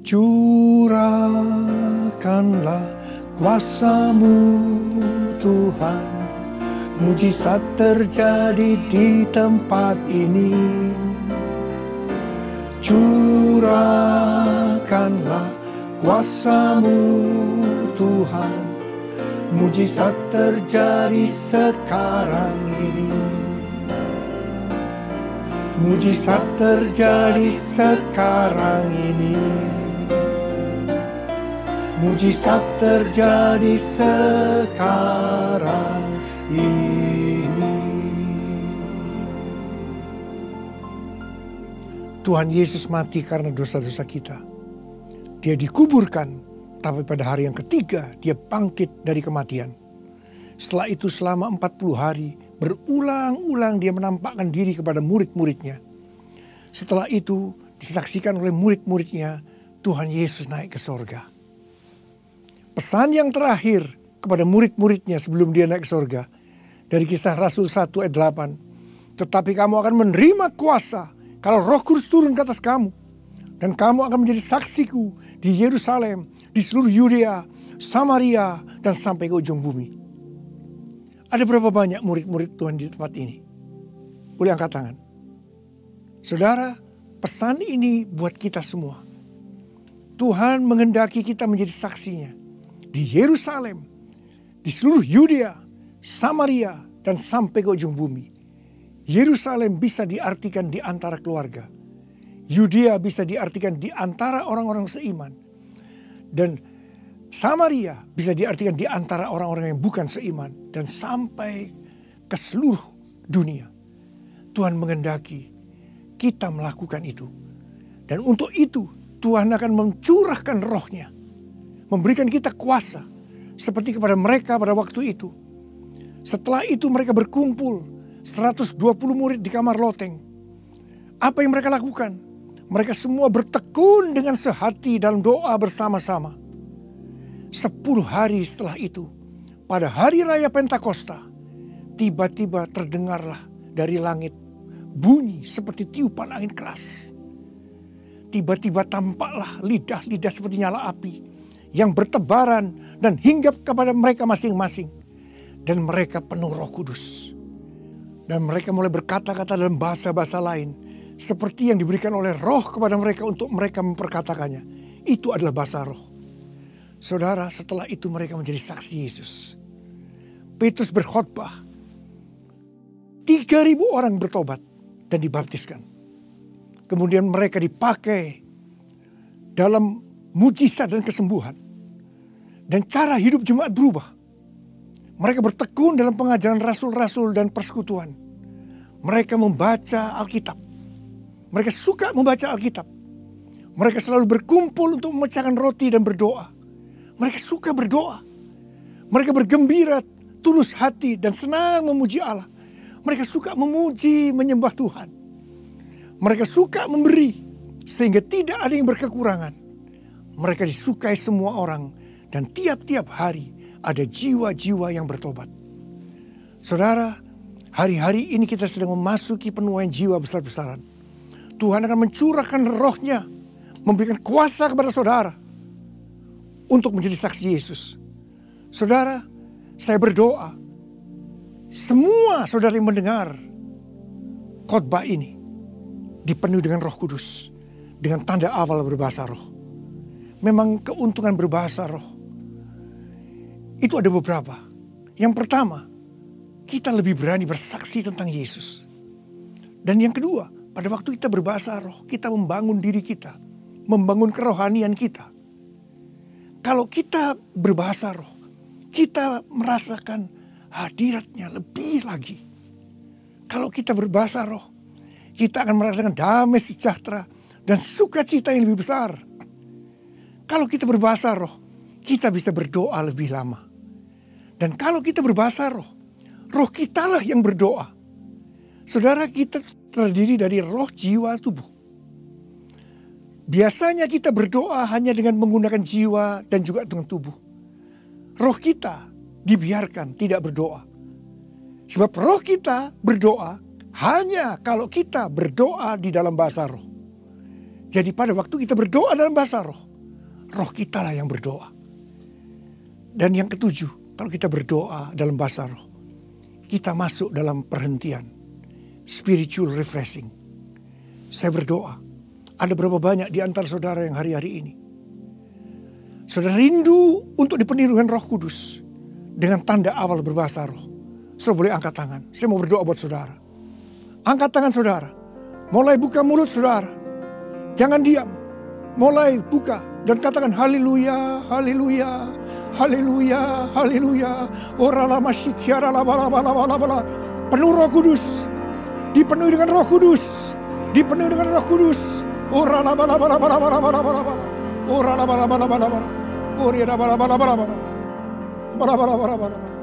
Curahkanlah kuasa-Mu Tuhan, mujizat terjadi di tempat ini. Curahkanlah kuasa-Mu Tuhan, mujizat terjadi sekarang ini. Mujizat terjadi sekarang ini. Mujizat terjadi sekarang ini. Tuhan Yesus mati karena dosa-dosa kita. Dia dikuburkan, tapi pada hari yang ketiga dia bangkit dari kematian. Setelah itu selama 40 hari berulang-ulang dia menampakkan diri kepada murid-muridnya. Setelah itu disaksikan oleh murid-muridnya, Tuhan Yesus naik ke sorga. Pesan yang terakhir kepada murid-muridnya sebelum dia naik ke sorga, dari Kisah Rasul 1 ayat 8. Tetapi kamu akan menerima kuasa kalau Roh Kudus turun ke atas kamu. Dan kamu akan menjadi saksiku di Yerusalem, di seluruh Yudea, Samaria, dan sampai ke ujung bumi. Ada berapa banyak murid-murid Tuhan di tempat ini? Boleh angkat tangan. Saudara, pesan ini buat kita semua. Tuhan menghendaki kita menjadi saksinya. Di Yerusalem, di seluruh Yudea, Samaria, dan sampai ke ujung bumi. Yerusalem bisa diartikan di antara keluarga. Yudea bisa diartikan di antara orang-orang seiman. Dan Samaria bisa diartikan di antara orang-orang yang bukan seiman. Dan sampai ke seluruh dunia. Tuhan menghendaki kita melakukan itu. Dan untuk itu Tuhan akan mencurahkan rohnya. Memberikan kita kuasa. Seperti kepada mereka pada waktu itu. Setelah itu mereka berkumpul. 120 murid di kamar loteng. Apa yang mereka lakukan? Mereka semua bertekun dengan sehati dalam doa bersama-sama. 10 hari setelah itu, pada hari raya Pentakosta, tiba-tiba terdengarlah dari langit bunyi seperti tiupan angin keras. Tiba-tiba tampaklah lidah-lidah seperti nyala api yang bertebaran dan hinggap kepada mereka masing-masing. Dan mereka penuh Roh Kudus. Dan mereka mulai berkata-kata dalam bahasa-bahasa lain. Seperti yang diberikan oleh Roh kepada mereka untuk mereka memperkatakannya. Itu adalah bahasa Roh. Saudara, setelah itu mereka menjadi saksi Yesus. Petrus berkhotbah. 3.000 orang bertobat dan dibaptiskan. Kemudian mereka dipakai dalam mujizat dan kesembuhan. Dan cara hidup jemaat berubah. Mereka bertekun dalam pengajaran rasul-rasul dan persekutuan. Mereka membaca Alkitab. Mereka suka membaca Alkitab. Mereka selalu berkumpul untuk memecahkan roti dan berdoa. Mereka suka berdoa. Mereka bergembira, tulus hati dan senang memuji Allah. Mereka suka memuji, menyembah Tuhan. Mereka suka memberi sehingga tidak ada yang berkekurangan. Mereka disukai semua orang dan tiap-tiap hari ada jiwa-jiwa yang bertobat. Saudara, hari-hari ini kita sedang memasuki penuaian jiwa besar-besaran. Tuhan akan mencurahkan rohnya, memberikan kuasa kepada saudara untuk menjadi saksi Yesus. Saudara, saya berdoa, semua saudara yang mendengar khotbah ini dipenuhi dengan Roh Kudus, dengan tanda awal berbahasa roh. Memang keuntungan berbahasa roh itu ada beberapa. Yang pertama, kita lebih berani bersaksi tentang Yesus. Dan yang kedua, pada waktu kita berbahasa roh, kita membangun diri kita, membangun kerohanian kita. Kalau kita berbahasa roh, kita merasakan hadiratnya lebih lagi. Kalau kita berbahasa roh, kita akan merasakan damai sejahtera dan sukacita yang lebih besar. Kalau kita berbahasa roh, kita bisa berdoa lebih lama. Dan kalau kita berbahasa roh, roh kitalah yang berdoa. Saudara, kita terdiri dari roh, jiwa, tubuh. Biasanya kita berdoa hanya dengan menggunakan jiwa dan juga dengan tubuh. Roh kita dibiarkan tidak berdoa. Sebab roh kita berdoa hanya kalau kita berdoa di dalam bahasa roh. Jadi pada waktu kita berdoa dalam bahasa roh, roh kita lah yang berdoa. Dan yang ketujuh, kalau kita berdoa dalam bahasa roh, kita masuk dalam perhentian, spiritual refreshing. Saya berdoa, ada berapa banyak di antara saudara yang hari-hari ini saudara rindu untuk dipenuhi dengan Roh Kudus dengan tanda awal berbahasa roh. Saudara boleh angkat tangan. Saya mau berdoa buat saudara. Angkat tangan saudara. Mulai buka mulut saudara. Jangan diam. Mulai buka dan katakan haleluya, haleluya, haleluya, haleluya. Ora lama syikiara la. Penuh Roh Kudus. Dipenuhi dengan Roh Kudus. Dipenuhi dengan Roh Kudus. Ora la. Ora la. Ora la.